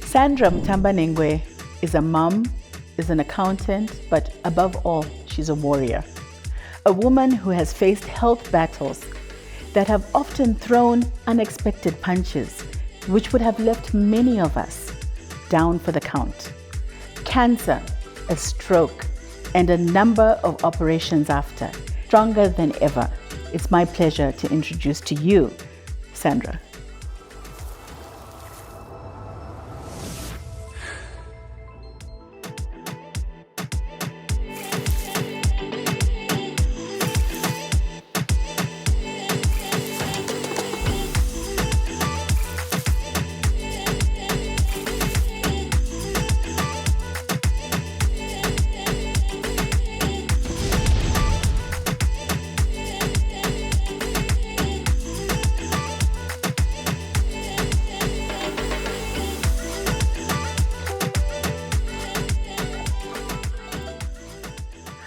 Sandra Mutambanengwe is a mom, is an accountant, but above all, she's a warrior. A woman who has faced health battles that have often thrown unexpected punches, which would have left many of us down for the count. Cancer, a stroke, and a number of operations after. Stronger than ever. It's my pleasure to introduce to you, Sandra.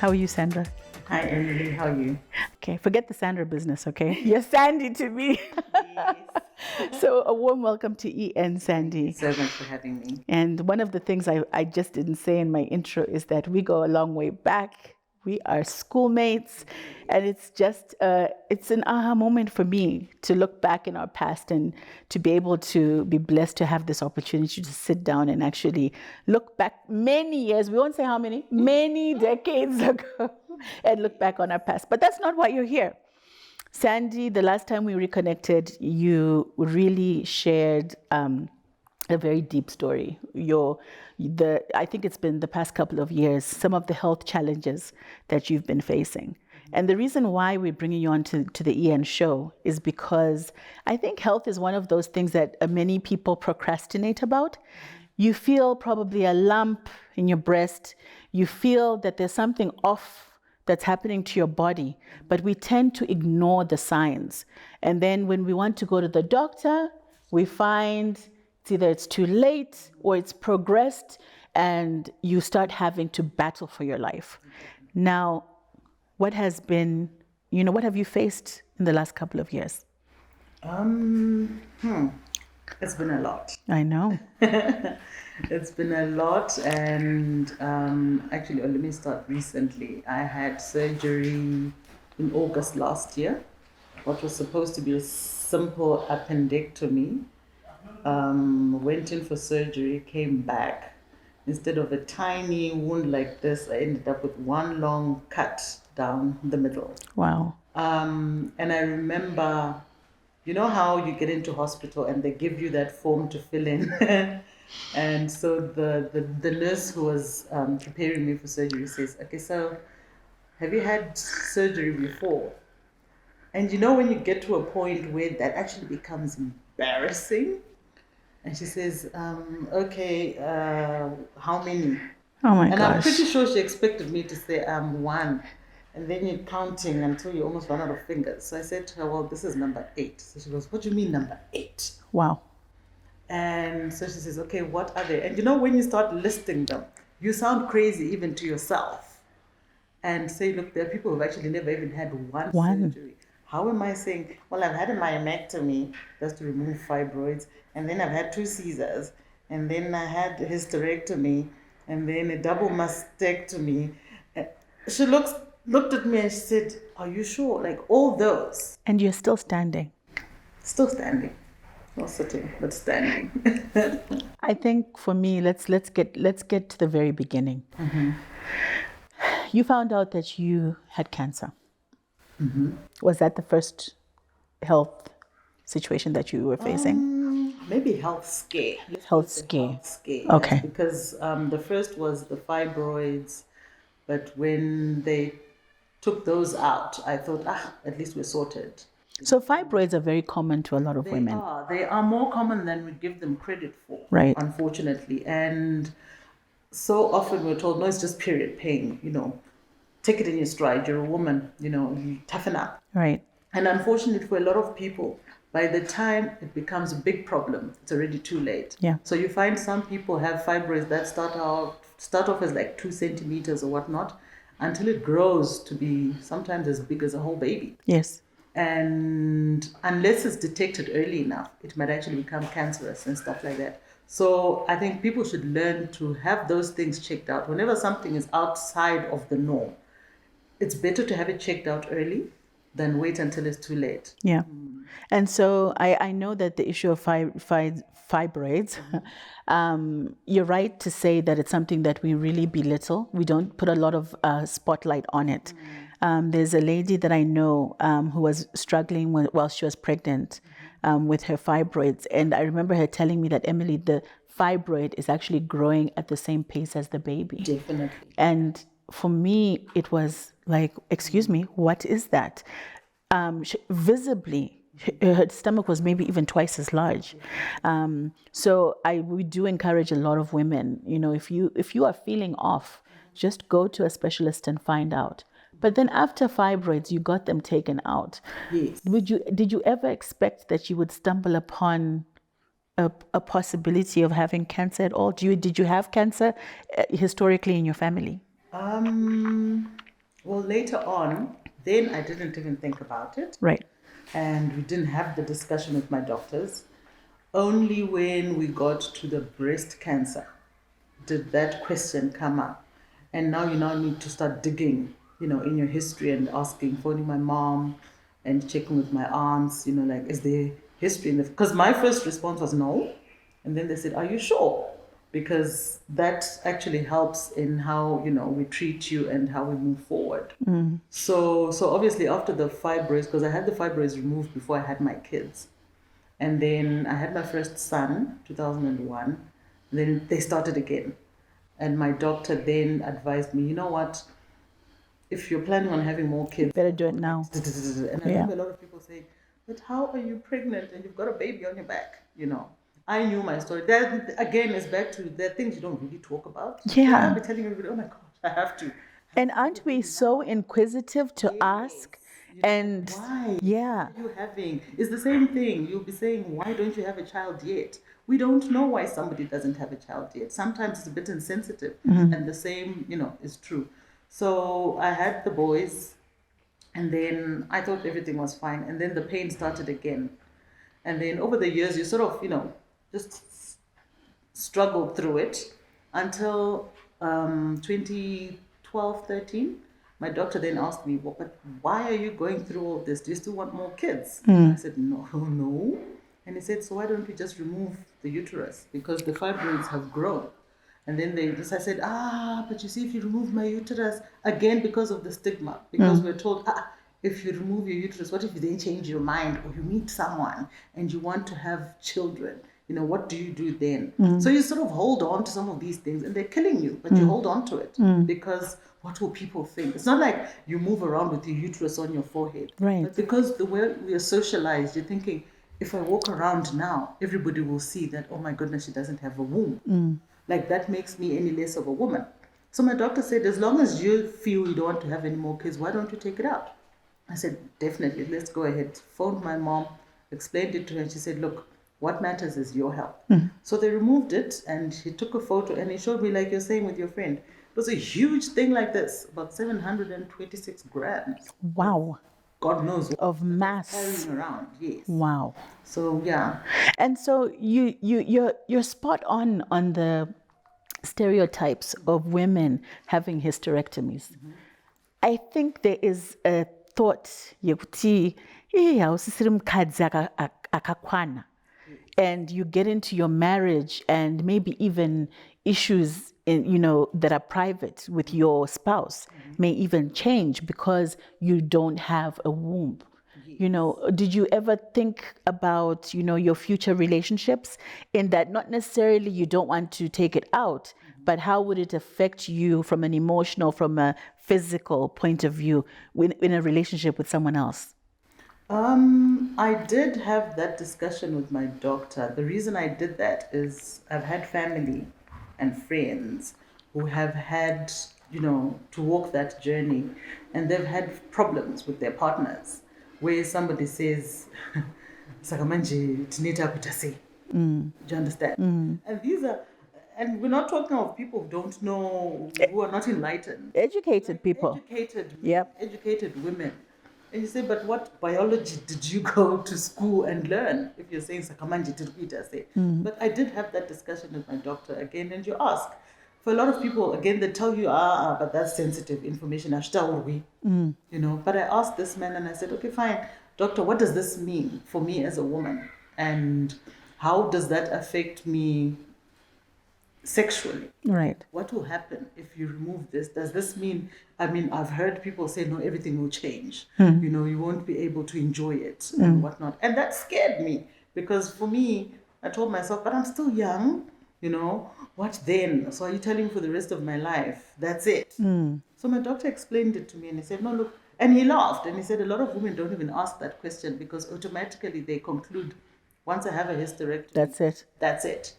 How are you, Sandra? Hi, Emily. How are you? Okay, forget the Sandra business, okay? You're Sandy to me. Yes. So a warm welcome to EN, Sandy. Thank you so much for having me. And one of the things I just didn't say in my intro is that we go a long way back. We are schoolmates, and it's just, it's an aha moment for me to look back in our past and to be able to be blessed to have this opportunity to sit down and actually look back many years, we won't say how many decades ago, and look back on our past. But that's not why you're here. Sandy, the last time we reconnected, you really shared a very deep story. I think it's been the past couple of years, some of the health challenges that you've been facing. And the reason why we're bringing you on to the EN show is because I think health is one of those things that many people procrastinate about. You feel probably a lump in your breast. You feel that there's something off that's happening to your body, but we tend to ignore the signs. And then when we want to go to the doctor, we find either it's too late or it's progressed, and you start having to battle for your life. Now, what have you faced in the last couple of years? It's been a lot. I know. It's been a lot, and actually, let me start recently. I had surgery in August last year. What was supposed to be a simple appendectomy. Went in for surgery, came back. Instead of a tiny wound like this, I ended up with one long cut down the middle. Wow. And I remember, you know how you get into hospital and they give you that form to fill in? And so the nurse who was preparing me for surgery says, okay, so have you had surgery before? And you know when you get to a point where that actually becomes embarrassing? And she says, okay, how many? Oh my gosh. And I'm pretty sure she expected me to say, one. And then you're counting until you almost run out of fingers. So I said to her, well, this is number 8. So she goes, what do you mean number 8? Wow. And so she says, okay, what are they? And you know, when you start listing them, you sound crazy even to yourself. And say, look, there are people who've actually never even had one surgery. How am I saying, well, I've had a myomectomy, that's to remove fibroids, and then I've had 2 Caesars, and then I had a hysterectomy, and then a double mastectomy. She looked at me and she said, are you sure? Like all those. And you're still standing. Still standing. Not sitting, but standing. I think for me, let's get to the very beginning. Mm-hmm. You found out that you had cancer. Mm-hmm. Was that the first health situation that you were facing? Maybe health scare. Health scare. Okay. Yes, because the first was the fibroids, but when they took those out, I thought, at least we're sorted. So fibroids are very common to a lot of women. They are more common than we give them credit for, right? Unfortunately. And so often we're told, no, it's just period pain, take it in your stride. You're a woman, you toughen up. Right. And unfortunately for a lot of people, by the time it becomes a big problem, it's already too late. Yeah. So you find some people have fibroids that start off as like 2 centimeters or whatnot, until it grows to be sometimes as big as a whole baby. Yes. And unless it's detected early enough, it might actually become cancerous and stuff like that. So I think people should learn to have those things checked out. Whenever something is outside of the norm, it's better to have it checked out early than wait until it's too late. Yeah. And so I know that the issue of fibroids, you're right to say that it's something that we really belittle. We don't put a lot of spotlight on it. There's a lady that I know who was struggling while she was pregnant with her fibroids. And I remember her telling me that, Emily, the fibroid is actually growing at the same pace as the baby. Definitely. And for me, it was like, excuse me, what is that? Visibly, her stomach was maybe even twice as large. So we do encourage a lot of women, if you are feeling off, just go to a specialist and find out. But then after fibroids, you got them taken out. Yes. Did you ever expect that you would stumble upon a possibility of having cancer at all? Did you have cancer historically in your family? Well, later on, then I didn't even think about it. Right. And we didn't have the discussion with my doctors. Only when we got to the breast cancer did that question come up. And now you need to start digging, in your history and asking, phoning my mom and checking with my aunts, like, is there history in the... Because my first response was no. And then they said, are you sure? Because that actually helps in how, we treat you and how we move forward. So obviously after the fibroids, because I had the fibroids removed before I had my kids. And then I had my first son, 2001. Then they started again. And my doctor then advised me, you know what? If you're planning on having more kids... Better do it now. And I remember a lot of people saying, but how are you pregnant and you've got a baby on your back, I knew my story. That, again, is back to the things you don't really talk about. Yeah. I'll be telling everybody, oh my God, I have to. And aren't we so inquisitive to ask? And why? Yeah. What are you having? It's the same thing. You'll be saying, why don't you have a child yet? We don't know why somebody doesn't have a child yet. Sometimes it's a bit insensitive. And the same, is true. So I had the boys, and then I thought everything was fine. And then the pain started again. And then over the years, you sort of, just struggled through it until 2012, 13. My doctor then asked me, well, but why are you going through all this? Do you still want more kids? I said, no. And he said, so why don't we just remove the uterus? Because the fibroids have grown. And then I said, but you see, if you remove my uterus, again, because of the stigma, because we're told, if you remove your uterus, what if you then change your mind or you meet someone and you want to have children? What do you do then? So you sort of hold on to some of these things and they're killing you, but you hold on to it because what will people think? It's not like you move around with your uterus on your forehead. Right. But because the way we are socialized, you're thinking, if I walk around now, everybody will see that, oh my goodness, she doesn't have a womb. Like that makes me any less of a woman. So my doctor said, as long as you feel you don't want to have any more kids, why don't you take it out? I said, definitely, let's go ahead. Phoned my mom, explained it to her, and she said, look, what matters is your health. So they removed it, and he took a photo, and he showed me, like you're saying with your friend, it was a huge thing like this, about 726 grams. Wow. God knows what Of mass carrying around. Yes. Wow. So yeah. And so you're spot on the stereotypes of women having hysterectomies. I think there is a thought yokuti akakwana, and you get into your marriage and maybe even issues that are private with your spouse may even change because you don't have a womb. Did you ever think about, your future relationships in that not necessarily you don't want to take it out, but how would it affect you from an emotional, from a physical point of view in a relationship with someone else? I did have that discussion with my doctor. The reason I did that is I've had family and friends who have had, to walk that journey, and they've had problems with their partners where somebdy says, Sakamanje, tinita kutasi. Do you understand? And we're not talking of people who don't know, who are not enlightened. Educated people. Educated Yep. Educated women And you say, but what biology did you go to school and learn? If you're saying Sakamanji Tirupita, say. But I did have that discussion with my doctor again, and you ask. For a lot of people, again, they tell you, but that's sensitive information. You know, but I asked this man and I said, okay, fine, doctor, what does this mean for me as a woman? And how does that affect me sexually? Right. What will happen if you remove this? Does this mean, I mean, I've heard people say, no, everything will change. You know, you won't be able to enjoy it and whatnot. And that scared me because for me, I told myself, but I'm still young, you know, what then? So are you telling me for the rest of my life? That's it. So my doctor explained it to me and he said, no, look, and he laughed and he said, a lot of women don't even ask that question because automatically they conclude, once I have a hysterectomy, That's it. that's it.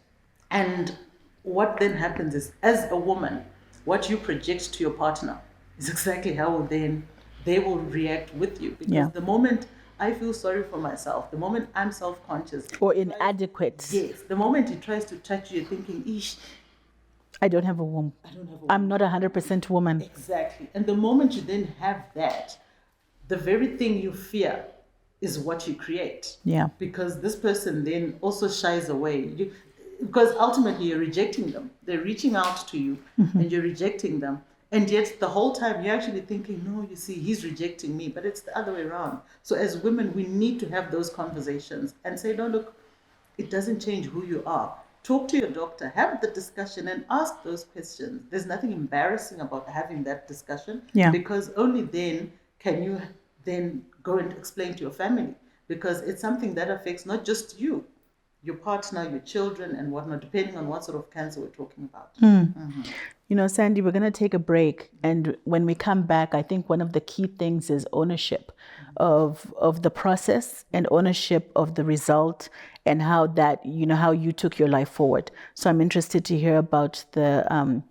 And what then happens is, as a woman, what you project to your partner is exactly how then they will react with you. Because the moment I feel sorry for myself, the moment I'm self-conscious or inadequate. Yes, the moment he tries to touch you, you're thinking, "Ish, I don't have a womb. I don't have a I'm not 100% woman. Exactly. And the moment you then have that, the very thing you fear is what you create. Yeah. Because this person then also shies away. Because ultimately you're rejecting them. They're reaching out to you and you're rejecting them. And yet the whole time you're actually thinking, no, you see, he's rejecting me. But it's the other way around. So as women, we need to have those conversations and say, no, look, it doesn't change who you are. Talk to your doctor, have the discussion and ask those questions. There's nothing embarrassing about having that discussion because only then can you then go and explain to your family, because it's something that affects not just you, your partner, your children and whatnot, depending on what sort of cancer we're talking about. You know, Sandy, we're going to take a break. And when we come back, I think one of the key things is ownership of the process and ownership of the result and how that, you know, how you took your life forward. So I'm interested to hear about the,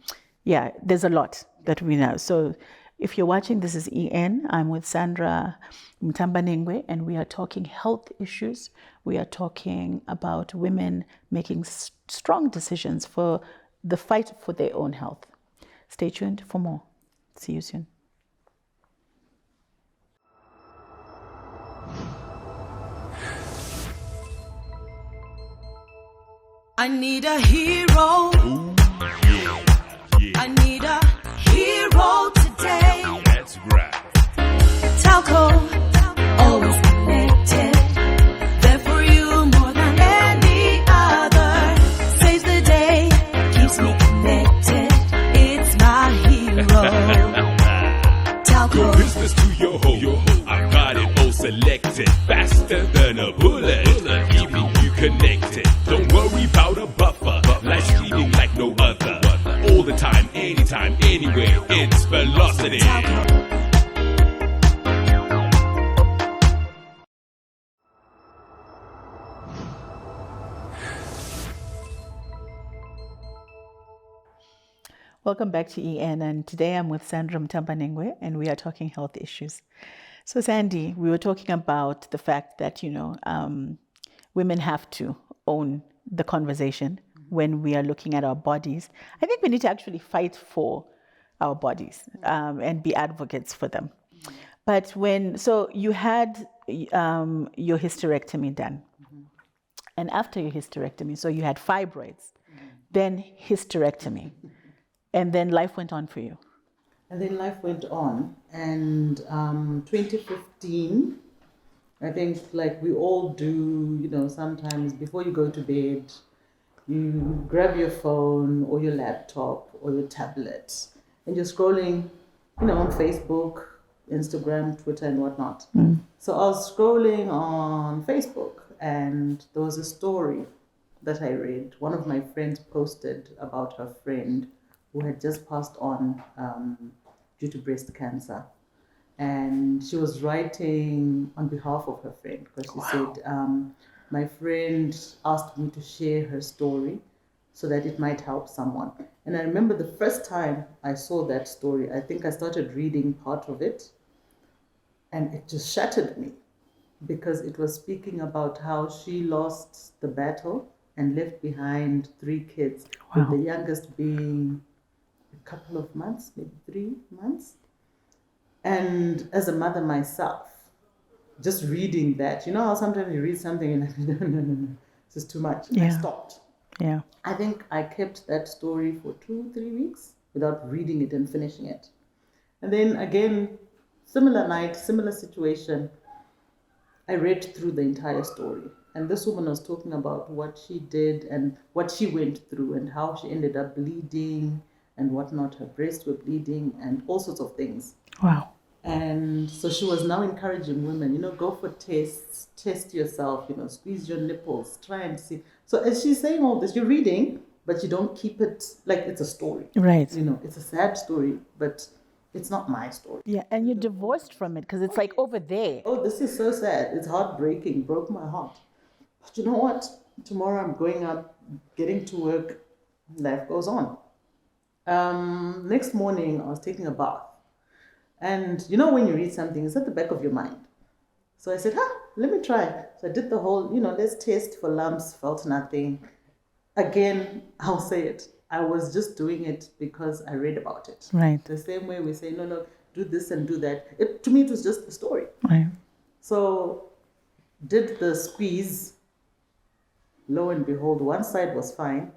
there's a lot that we know. So if you're watching, this is EN. I'm with Sandra Mutambanengwe, and we are talking health issues. We are talking about women making strong decisions for the fight for their own health. Stay tuned for more. See you soon. I need a hero. I need a hero today. That's right. Talco, always connected. There for you more than any other. Saves the day, keeps me connected. It's my hero. Talco. Business to your hoe. I got it all selected. Faster than a bullet. Keeping you connected. Don't worry about a buffer. Life's speeding like no other. All the time, anytime, anywhere. It's velocity. Welcome back to EN, and today I'm with Sandra Mutambanengwe, and we are talking health issues. So Sandy, we were talking about the fact that, you know, women have to own the conversation when we are looking at our bodies. I think we need to actually fight for our bodies and be advocates for them. But so you had your hysterectomy done. And after your hysterectomy, so you had fibroids, then hysterectomy. And then life went on for you. And then life went on. And 2015, I think like we all do, you know, sometimes before you go to bed, you grab your phone or your laptop or your tablet and you're scrolling, you know, on Facebook, Instagram, Twitter and whatnot. So I was scrolling on Facebook and there was a story that I read. One of my friends posted about her friend who had just passed on due to breast cancer. And she was writing on behalf of her friend because she said, my friend asked me to share her story so that it might help someone. And I remember the first time I saw that story, I think I started reading part of it and it just shattered me because it was speaking about how she lost the battle and left behind 3 kids, with the youngest being a couple of months, maybe 3 months. And as a mother myself, just reading that. You know how sometimes you read something and no, this is too much. I Yeah. stopped. Yeah. I think I kept that story for 2-3 weeks without reading it and finishing it. And then again, similar night, similar situation, I read through the entire story. And this woman was talking about what she did and what she went through and how she ended up bleeding and whatnot. Her breasts were bleeding and all sorts of things. Wow. And so she was now encouraging women, go for tests, test yourself, squeeze your nipples, try and see. So as she's saying all this, you're reading, but you don't keep it like it's a story. Right. It's a sad story, but it's not my story. Yeah, and you're divorced from it because it's like over there. Oh, this is so sad. It's heartbreaking, broke my heart. But you know what? Tomorrow I'm going up, getting to work, life goes on. Next morning I was taking a bath. And when you read something, it's at the back of your mind. So I said, let me try. So I did the whole, let's test for lumps, felt nothing. Again, I'll say it. I was just doing it because I read about it. Right. The same way we say, no, do this and do that. To me, it was just a story. Right. So did the squeeze. Lo and behold, one side was fine.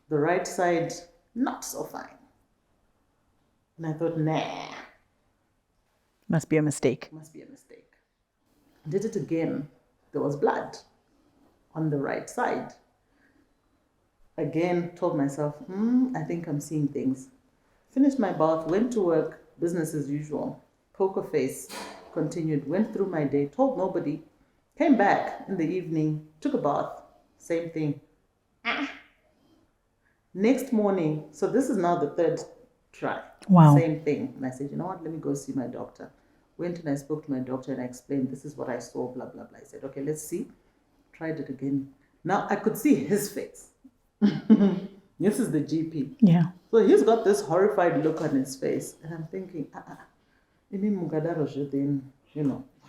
The right side, not so fine. And I thought, nah. Must be a mistake. Must be a mistake. Did it again. There was blood on the right side. Again, told myself, I think I'm seeing things. Finished my bath, went to work, business as usual. Poker face, continued, went through my day, told nobody. Came back in the evening, took a bath, same thing. Next morning, so this is now the third try. Wow. Same thing. And I said, you know what, let me go see my doctor. Went and I spoke to my doctor and I explained, this is what I saw, blah, blah, blah. I said, okay, let's see. Tried it again. Now I could see his face. This is the GP. Yeah. So he's got this horrified look on his face. And I'm thinking, then,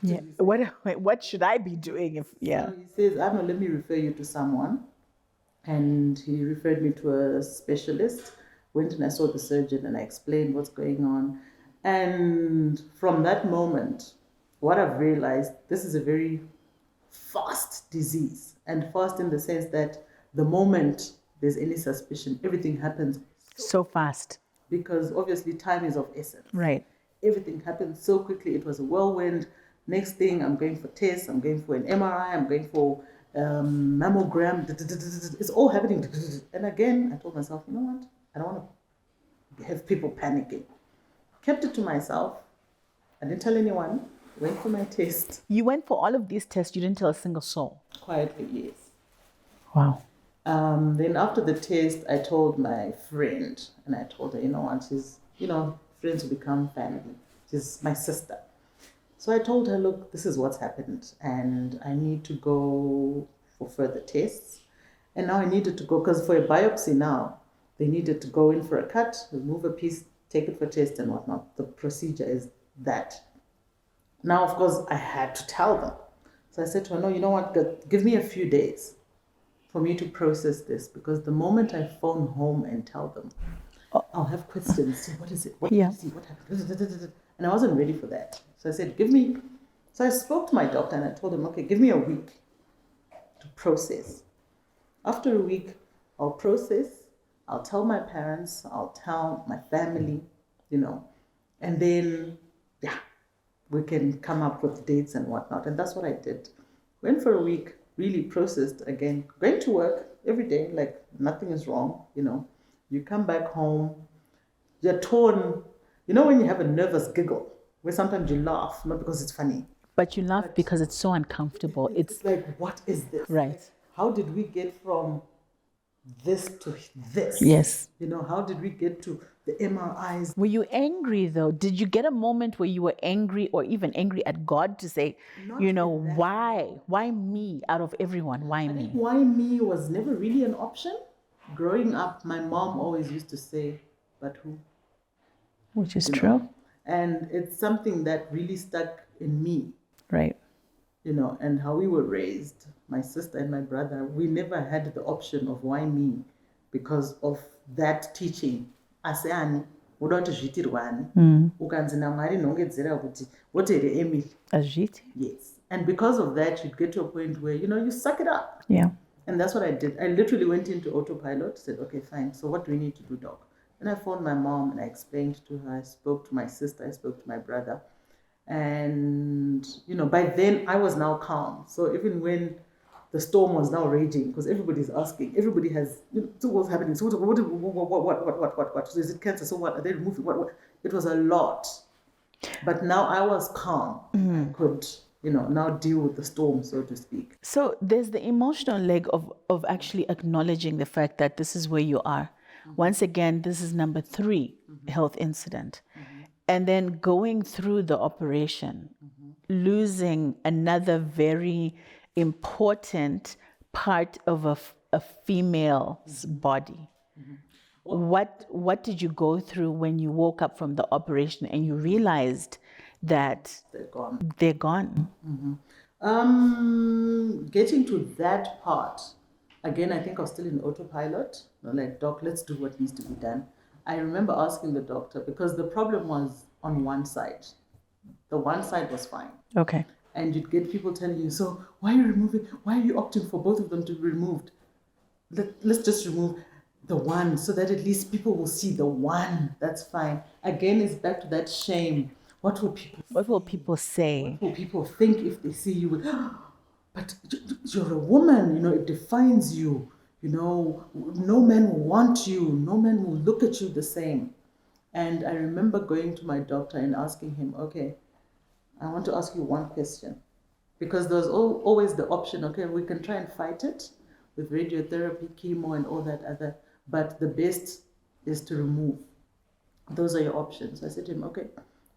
Yeah. What should I be doing if So he says, let me refer you to someone. And he referred me to a specialist. Went and I saw the surgeon and I explained what's going on. And from that moment, what I've realized, this is a very fast disease. And fast in the sense that the moment there's any suspicion, everything happens so fast. because obviously time is of essence. Right. Everything happened so quickly. It was a whirlwind. Next thing, I'm going for tests. I'm going for an MRI. I'm going for mammogram. It's all happening. And again, I told myself, you know what? I don't want to have people panicking. Kept it to myself. I didn't tell anyone. Went for my test. You went for all of these tests. You didn't tell a single soul. Quietly, yes. Wow. Then after the test, I told my friend, and I told her, you know what, she's, friends who become family. She's my sister. So I told her, look, this is what's happened, and I need to go for further tests. And now I needed to go, because for a biopsy now, they needed to go in for a cut, remove a piece, take it for test and whatnot. The procedure is that. Now, of course, I had to tell them. So I said to her, no, you know what, give me a few days for me to process this, because the moment I phone home and tell them, I'll have questions. Say, what is it? What did you see? What happened? And I wasn't ready for that. So I said, So I spoke to my doctor and I told him, okay, give me a week to process. After a week, I'll process. I'll tell my parents. I'll tell my family, and then, we can come up with dates and whatnot. And that's what I did. Went for a week, really processed again, going to work every day, like nothing is wrong, You come back home, you're torn. When you have a nervous giggle, where sometimes you laugh, not because it's funny. But you laugh because it's so uncomfortable. It's like, what is this? Right. Like, how did we get from this to this? Yes. How did we get to the MRIs? Were you angry though? Did you get a moment where you were angry or even angry at God to say, why me out of everyone? Why me? Why me was never really an option. Growing up, my mom always used to say, but who? Which is true. And it's something that really stuck in me. Right. And how we were raised, my sister and my brother, we never had the option of why me because of that teaching. Aseani, udoti zvitirwani. Ukanzi naMwari nhongedzera kuti What are the Emil? Ajit. Yes. And because of that, you'd get to a point where, you suck it up. Yeah. And that's what I did. I literally went into autopilot, said, okay, fine. So what do we need to do, doc? Then I phoned my mom and I explained to her. I spoke to my sister. I spoke to my brother. And, by then I was now calm. So even when the storm was now raging, because everybody's asking, everybody has, so what's happening? So what? So is it cancer? So what? Are they removing? What? It was a lot. But now I was calm. I could, now deal with the storm, so to speak. So there's the emotional leg of actually acknowledging the fact that this is where you are. Once again, this is number 3 health incident. And then going through the operation, losing another very important part of a female's body. What did you go through when you woke up from the operation and you realized that they're gone? Getting to that part, again, I think I was still in autopilot. Like, doc, let's do what needs to be done. I remember asking the doctor, because the problem was on one side. The one side was fine. Okay. And you'd get people telling you, so why are you opting for both of them to be removed? Let's just remove the one so that at least people will see the one. That's fine. Again, it's back to that shame. What will people say? What will people think if they see you with, but you're a woman, it defines you. No man will want you. No man will look at you the same. And I remember going to my doctor and asking him, okay, I want to ask you one question. Because there's always the option, okay, we can try and fight it with radiotherapy, chemo, and all that other, but the best is to remove. Those are your options. I said to him, okay,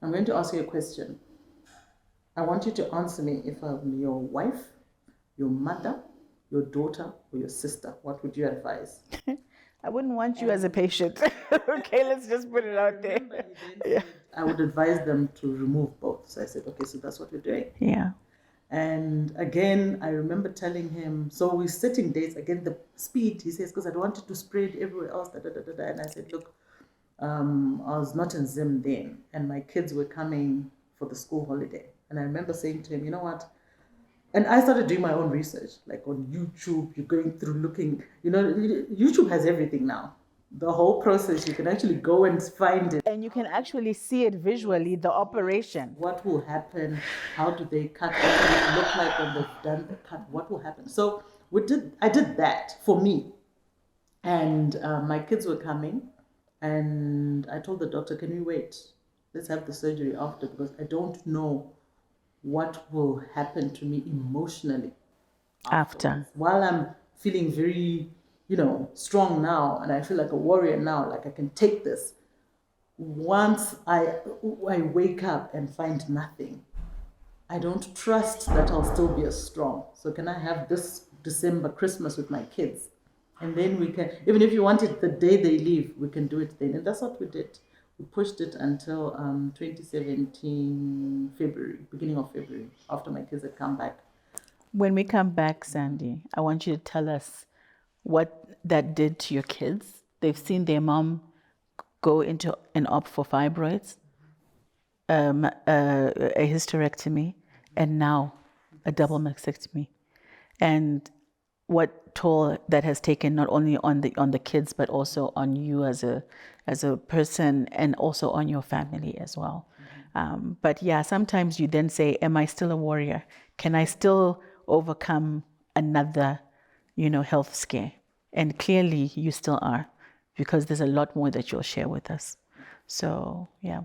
I'm going to ask you a question. I want you to answer me if I'm your wife, your mother, your daughter, or your sister. What would you advise? I wouldn't want you as a patient. Okay, let's just put it out there. Yeah. I would advise them to remove both. So I said, okay, so that's what we're doing. Yeah. And again, I remember telling him, so we're setting dates, again, the speed, he says, because I don't want it to spread everywhere else, And I said, look, I was not in Zim then, and my kids were coming for the school holiday. And I remember saying to him, you know what? And I started doing my own research, like on YouTube, you're going through looking, YouTube has everything now. The whole process, you can actually go and find it. And you can actually see it visually, the operation. What will happen? How do they cut? What will it look like when they've done the cut? What will happen? So I did that for me. And my kids were coming. And I told the doctor, can we wait? Let's have the surgery after, because I don't know what will happen to me emotionally after. While I'm feeling very, strong now, and I feel like a warrior now, like I can take this. Once I wake up and find nothing, I don't trust that I'll still be as strong. So can I have this December Christmas with my kids? And then we can, even if you want it the day they leave, we can do it then. And that's what we did. We pushed it until 2017 February, beginning of February, after my kids had come back. When we come back, Sandy, I want you to tell us what that did to your kids. They've seen their mom go into an op for fibroids, a hysterectomy, and now a double mastectomy. And what toll that has taken not only on the kids, but also on you as a person, and also on your family as well. But yeah, sometimes you then say, am I still a warrior? Can I still overcome another, health scare? And clearly you still are, because there's a lot more that you'll share with us. So yeah,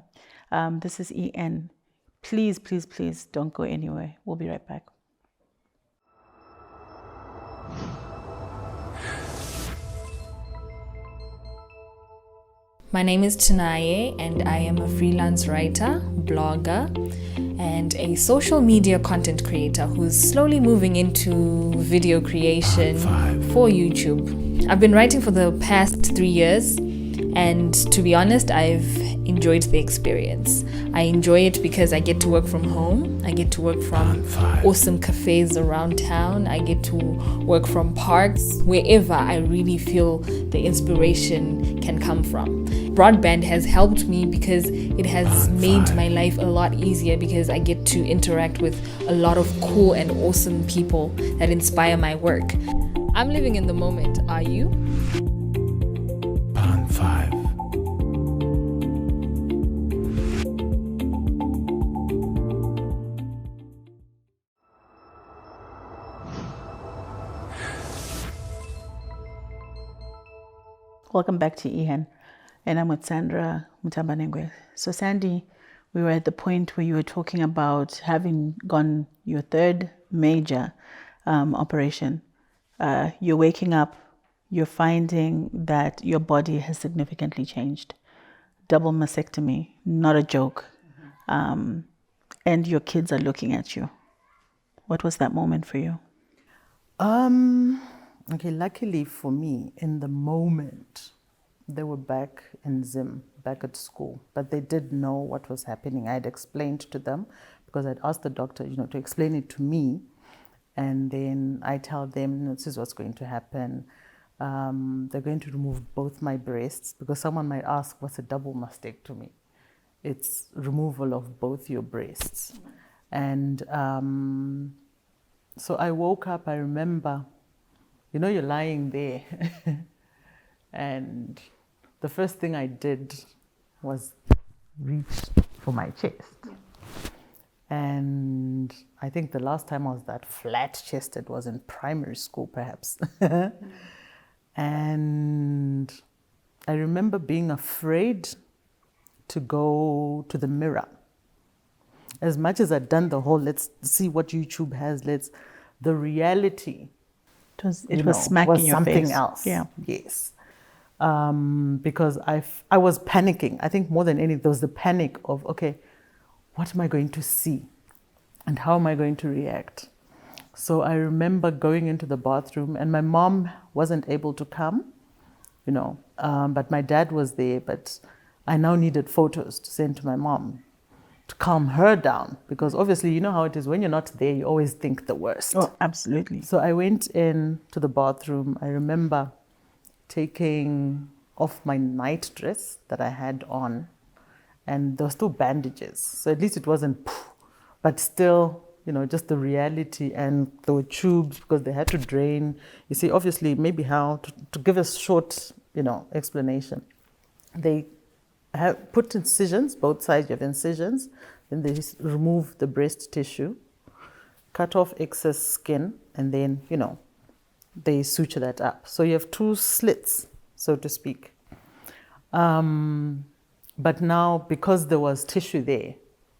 this is EN. Please, please, please don't go anywhere. We'll be right back. My name is Tanaye, and I am a freelance writer, blogger, and a social media content creator who's slowly moving into video creation for YouTube. I've been writing for the past 3 years, and to be honest, I've enjoyed the experience. I enjoy it because I get to work from home. I get to work from awesome cafes around town. I get to work from parks, wherever I really feel the inspiration can come from. Broadband has helped me because it has made my life a lot easier, because I get to interact with a lot of cool and awesome people that inspire my work. I'm living in the moment. Are you? Pan 5. Welcome back to EHAN, and I'm with Sandra Mutambanengwe. So Sandy, we were at the point where you were talking about having gone your third major operation. You're waking up, you're finding that your body has significantly changed. Double mastectomy, not a joke. And your kids are looking at you. What was that moment for you? Okay, luckily for me, in the moment, they were back in Zim, back at school, but they did know what was happening. I had explained to them, because I'd asked the doctor, to explain it to me, and then I tell them, this is what's going to happen. They're going to remove both my breasts, because someone might ask, what's a double mastectomy? It's removal of both your breasts. And so I woke up, I remember, you're lying there. And the first thing I did was reach for my chest. Yeah. And I think the last time I was that flat-chested was in primary school, perhaps. And I remember being afraid to go to the mirror. As much as I'd done the whole, let's see what YouTube has, the reality It was smacking was your something face. else. Yeah. Yes. Because I was panicking. I think more than anything, there was the panic of, okay, what am I going to see? And how am I going to react? So I remember going into the bathroom, and my mom wasn't able to come, but my dad was there. But I now needed photos to send to my mom to calm her down, because obviously, you know how it is, when you're not there, you always think the worst. Oh, absolutely. So I went in to the bathroom. I remember taking off my night dress that I had on, and there were still bandages. So at least it wasn't, but still, just the reality. And there were tubes, because they had to drain. You see, obviously, maybe how, to give a short, explanation. They have put incisions, both sides you have incisions, then they just remove the breast tissue, cut off excess skin, and then, they suture that up. So you have two slits, so to speak. But now, because there was tissue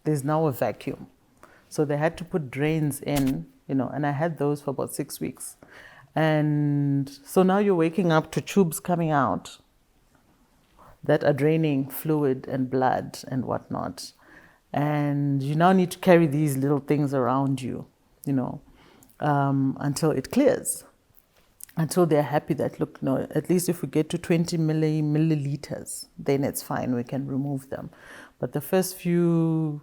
there's now a vacuum. So they had to put drains in, and I had those for about 6 weeks. And so now you're waking up to tubes coming out that are draining fluid and blood and whatnot. And you now need to carry these little things around you, until it clears. Until they're happy that, look, at least if we get to 20 milliliters, then it's fine, we can remove them. But the first few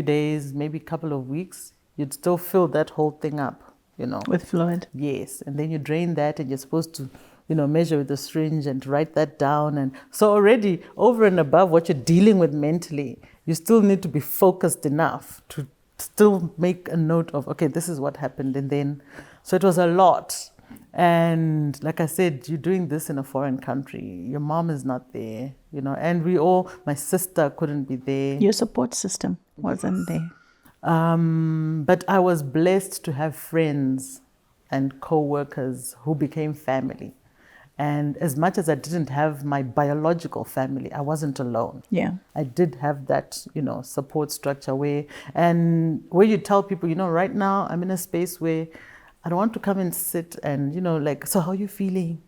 days, maybe a couple of weeks, you'd still fill that whole thing up, With fluid. Yes, and then you drain that, and you're supposed to, measure with the syringe and write that down. And so already, over and above what you're dealing with mentally, you still need to be focused enough to still make a note of, okay, this is what happened. And then, so it was a lot. And like I said, you're doing this in a foreign country. Your mom is not there, and my sister couldn't be there. Your support system wasn't there. But I was blessed to have friends and co-workers who became family. And as much as I didn't have my biological family, I wasn't alone. Yeah. I did have that, support structure where you tell people, right now I'm in a space where I don't want to come and sit and, so how are you feeling,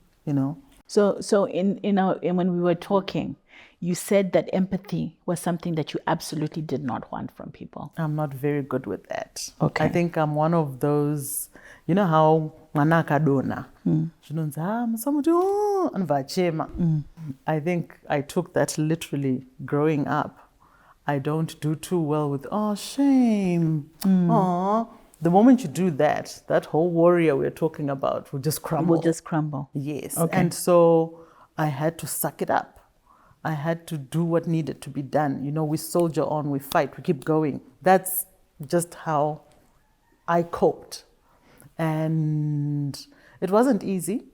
So when we were talking, you said that empathy was something that you absolutely did not want from people. I'm not very good with that. Okay. I think I'm one of those, how mwana akadona zvinonzi musamuti anobva achema. I think I took that literally growing up. I don't do too well with shame. The moment you do that, that whole warrior we're talking about will just crumble. Will just crumble. Yes. Okay. And so I had to suck it up. I had to do what needed to be done. You know, we soldier on, we fight, we keep going. That's just how I coped. And it wasn't easy.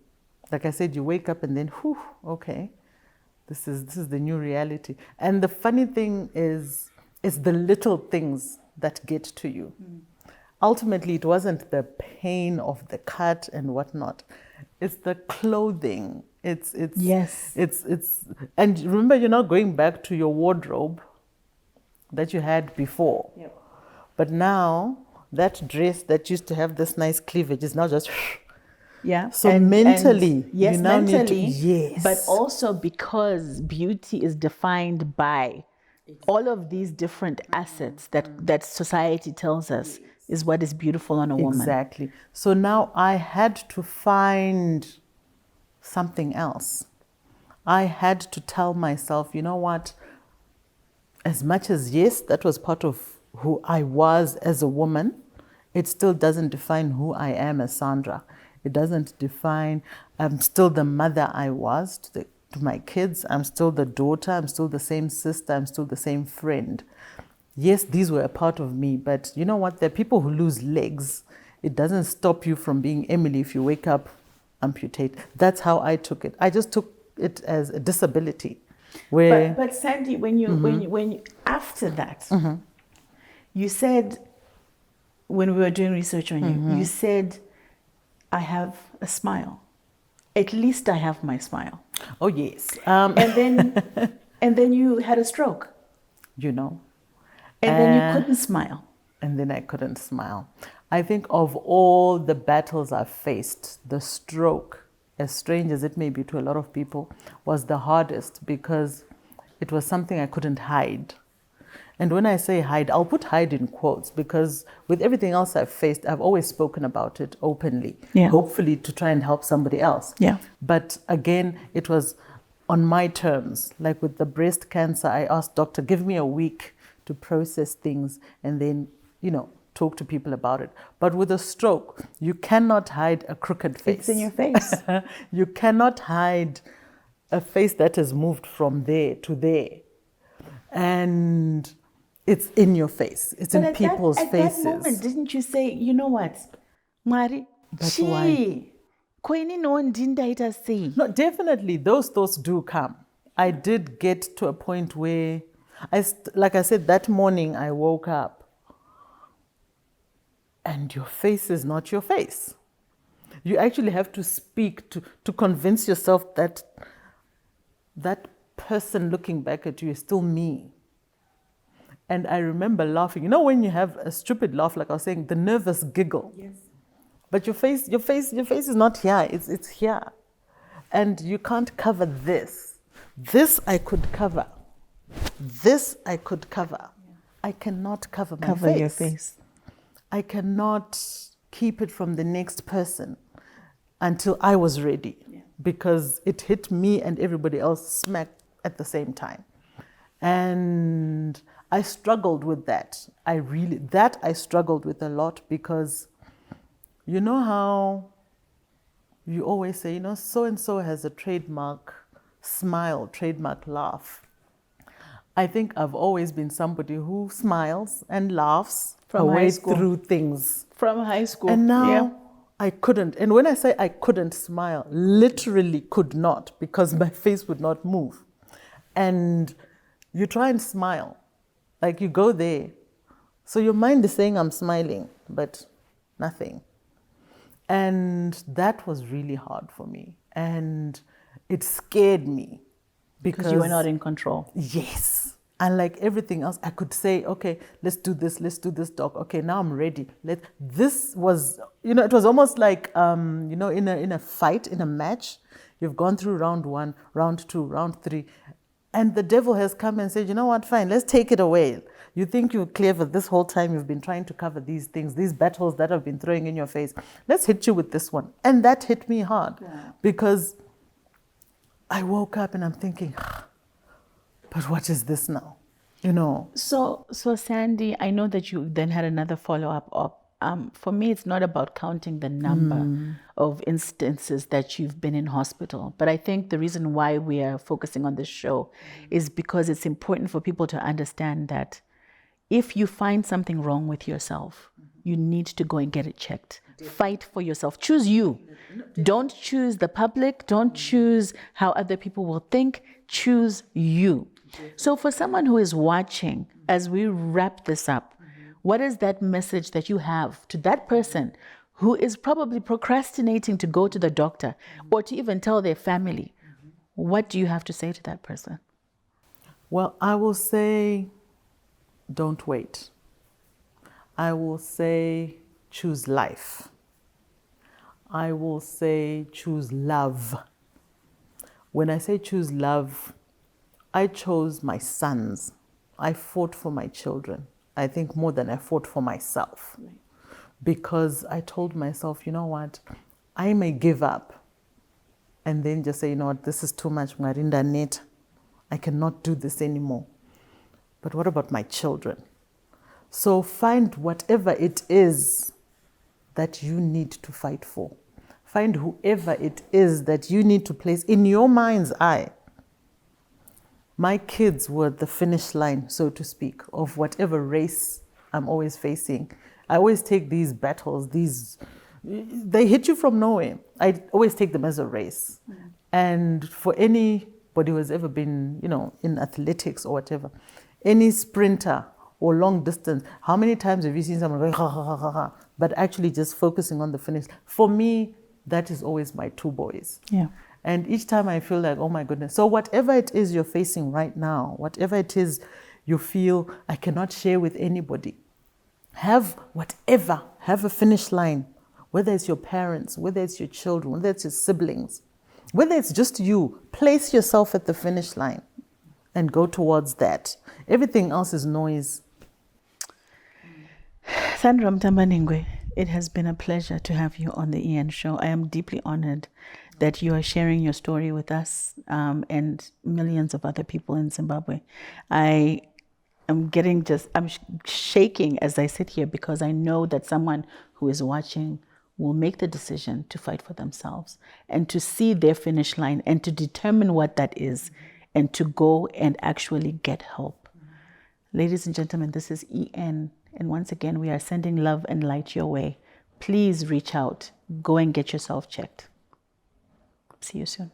Like I said, you wake up and then, whew, okay, this is the new reality. And the funny thing is, it's the little things that get to you. Ultimately, it wasn't the pain of the cut and whatnot. It's the clothing. It's and remember, you're not going back to your wardrobe that you had before. Yep. But now that dress that used to have this nice cleavage is now just yeah. So mentally, yes, you now mentally, need to, yes. But also because beauty is defined by all of these different assets that society tells us is what is beautiful on a woman. Exactly. So now I had to find something else. I had to tell myself, you know what, as much as, yes, that was part of who I was as a woman, it still doesn't define who I am as Sandra. It doesn't define, I'm still the mother I was to my kids. I'm still the daughter. I'm still the same sister. I'm still the same friend. Yes, these were a part of me, but you know what? There are people who lose legs. It doesn't stop you from being Emily if you wake up amputated. That's how I took it. I just took it as a disability. Where but Sandy, when you after that, you said, when we were doing research on you, you said, I have a smile. At least I have my smile. Oh yes. And then you had a stroke. You know. And then you couldn't smile. And then I couldn't smile. I think of all the battles I've faced, the stroke, as strange as it may be to a lot of people, was the hardest because it was something I couldn't hide. And when I say hide, I'll put hide in quotes because with everything else I've faced, I've always spoken about it openly, hopefully to try and help somebody else. Yeah. But again, it was on my terms. Like with the breast cancer, I asked doctor, give me a week to process things and then, you know, talk to people about it. But with a stroke, you cannot hide a crooked face. It's in your face. You cannot hide a face that has moved from there to there. And it's in your face. It's in people's faces. At that moment, didn't you say, you know what, Mari? That's why. No, definitely, those thoughts do come. I did get to a point where, like I said, that morning I woke up and your face is not your face. You actually have to speak to convince yourself that that person looking back at you is still me. And I remember laughing. You know when you have a stupid laugh, like I was saying, the nervous giggle. Yes. But your face is not here. It's here. And you can't cover this. This I could cover. This I could cover. Yeah. I cannot cover my face. Cover your face. I cannot keep it from the next person until I was ready. Yeah. Because it hit me and everybody else smack at the same time. And I struggled with that. I struggled with a lot because you know how you always say, you know, so-and-so has a trademark smile, trademark laugh. I think I've always been somebody who smiles and laughs from her high way school. Through things. From high school. And now I couldn't. And when I say I couldn't smile, literally could not because my face would not move. And you try and smile. Like you go there. So your mind is saying I'm smiling, but nothing. And that was really hard for me. And it scared me. Because you were not in control. Yes. And like everything else, I could say, okay, let's do this, doc. Okay, now I'm ready. This was, you know, it was almost like, you know, in a fight, in a match, you've gone through round 1, round 2, round 3, and the devil has come and said, you know what, fine, let's take it away. You think you're clever. This whole time you've been trying to cover these things, these battles that have been throwing in your face. Let's hit you with this one. And that hit me hard because I woke up and I'm thinking, but what is this now? You know. So Sandy, I know that you then had another follow-up of, for me, it's not about counting the number of instances that you've been in hospital. But I think the reason why we are focusing on this show is because it's important for people to understand that if you find something wrong with yourself, you need to go and get it checked. Fight for yourself. Choose you. Don't choose the public. Don't choose how other people will think. Choose you. So for someone who is watching, as we wrap this up, what is that message that you have to that person who is probably procrastinating to go to the doctor or to even tell their family? What do you have to say to that person? Well, I will say, don't wait. I will say, choose life. I will say, choose love. When I say choose love, I chose my sons. I fought for my children. I think more than I fought for myself. Right. Because I told myself, you know what, I may give up and then just say, you know what, this is too much, Marinda Net. I cannot do this anymore. But what about my children? So find whatever it is that you need to fight for. Find whoever it is that you need to place in your mind's eye. My kids were the finish line, so to speak, of whatever race I'm always facing. I always take these battles, they hit you from nowhere. I always take them as a race. And for anybody who has ever been, in athletics or whatever, any sprinter or long distance, how many times have you seen someone going, ha, ha, ha, ha, ha, but actually just focusing on the finish? For me, that is always my two boys. Yeah. And each time I feel like, oh my goodness. So whatever it is you're facing right now, whatever it is you feel I cannot share with anybody, have a finish line, whether it's your parents, whether it's your children, whether it's your siblings, whether it's just you, place yourself at the finish line and go towards that. Everything else is noise. Sandra Mutambanengwe, it has been a pleasure to have you on the EN show. I am deeply honored that you are sharing your story with us and millions of other people in Zimbabwe. I'm shaking as I sit here because I know that someone who is watching will make the decision to fight for themselves and to see their finish line and to determine what that is and to go and actually get help. Ladies and gentlemen, this is EN. And once again, we are sending love and light your way. Please reach out. Go and get yourself checked. See you soon.